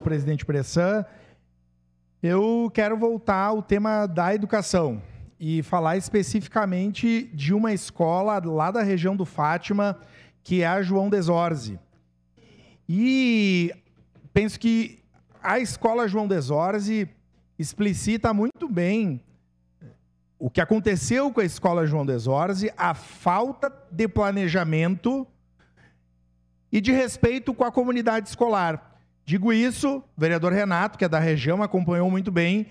presidente Bressan. Eu quero voltar ao tema da educação e falar especificamente de uma escola lá da região do Fátima, que é a João Desorze. E penso que a escola João Desorze explicita muito bem o que aconteceu com a escola João Desorze, a falta de planejamento e de respeito com a comunidade escolar. Digo isso, o vereador Renato, que é da região, acompanhou muito bem.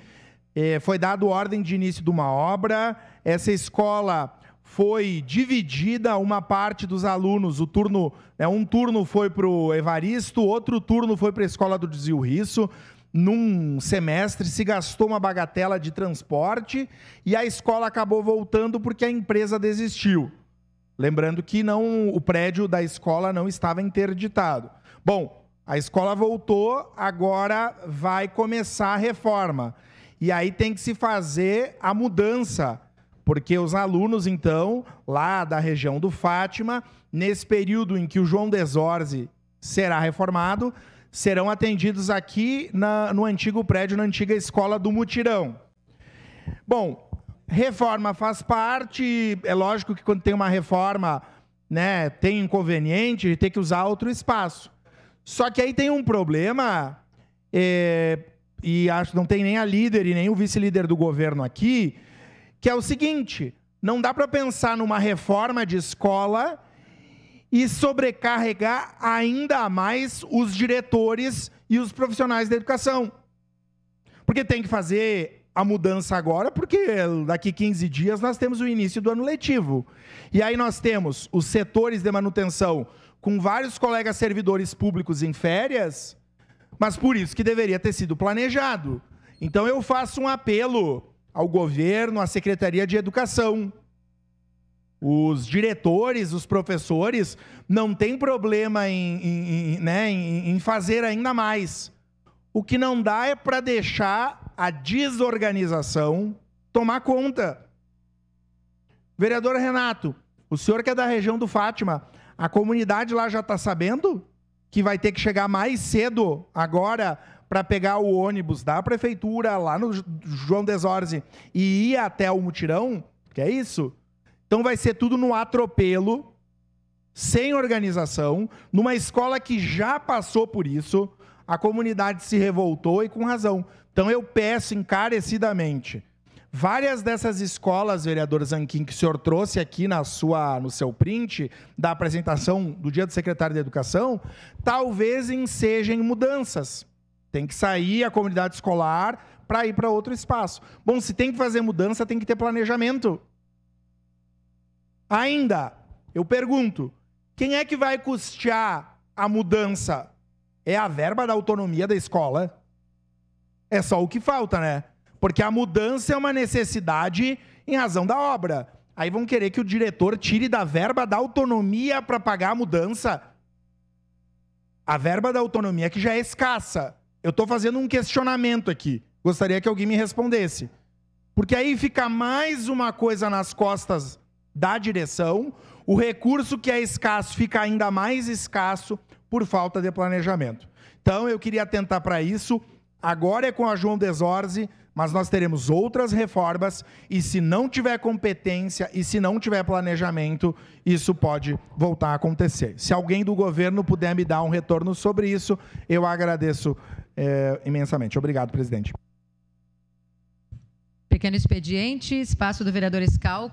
Foi dado ordem de início de uma obra. Essa escola foi dividida, uma parte dos alunos, um turno foi para o Evaristo, outro turno foi para a escola do Dizil Risso. Num semestre se gastou uma bagatela de transporte e a escola acabou voltando porque a empresa desistiu. Lembrando que o prédio da escola não estava interditado. Bom, a escola voltou, agora vai começar a reforma. E aí tem que se fazer a mudança, porque os alunos, então, lá da região do Fátima, nesse período em que o João Desorze será reformado, serão atendidos aqui no antigo prédio, na antiga escola do Mutirão. Bom, reforma faz parte, é lógico que quando tem uma reforma, né, tem inconveniente de ter que usar outro espaço. Só que aí tem um problema, e acho que não tem nem a líder e nem o vice-líder do governo aqui, que é o seguinte: não dá para pensar numa reforma de escola e sobrecarregar ainda mais os diretores e os profissionais da educação. Porque tem que fazer a mudança agora, porque daqui 15 dias nós temos o início do ano letivo. E aí nós temos os setores de manutenção com vários colegas servidores públicos em férias, mas por isso que deveria ter sido planejado. Então eu faço um apelo ao governo, à Secretaria de Educação. Os diretores, os professores, não tem problema em fazer ainda mais. O que não dá é para deixar a desorganização tomar conta. Vereador Renato, o senhor que é da região do Fátima, a comunidade lá já está sabendo que vai ter que chegar mais cedo agora para pegar o ônibus da prefeitura lá no João Desorze e ir até o Mutirão? Que é isso? Então vai ser tudo no atropelo, sem organização, numa escola que já passou por isso, a comunidade se revoltou e com razão. Então eu peço encarecidamente, várias dessas escolas, vereador Zanquim, que o senhor trouxe aqui no seu print da apresentação do dia do secretário de Educação, talvez ensejem mudanças. Tem que sair a comunidade escolar para ir para outro espaço. Bom, se tem que fazer mudança, tem que ter planejamento. Ainda, eu pergunto, quem é que vai custear a mudança? É a verba da autonomia da escola? É só o que falta, né? Porque a mudança é uma necessidade em razão da obra. Aí vão querer que o diretor tire da verba da autonomia para pagar a mudança. A verba da autonomia que já é escassa. Eu estou fazendo um questionamento aqui. Gostaria que alguém me respondesse. Porque aí fica mais uma coisa nas costas da direção, o recurso que é escasso fica ainda mais escasso por falta de planejamento. Então, eu queria atentar para isso. Agora é com a João Desorze, mas nós teremos outras reformas e se não tiver competência e se não tiver planejamento, isso pode voltar a acontecer. Se alguém do governo puder me dar um retorno sobre isso, eu agradeço imensamente. Obrigado, presidente. Pequeno expediente, espaço do vereador Escal.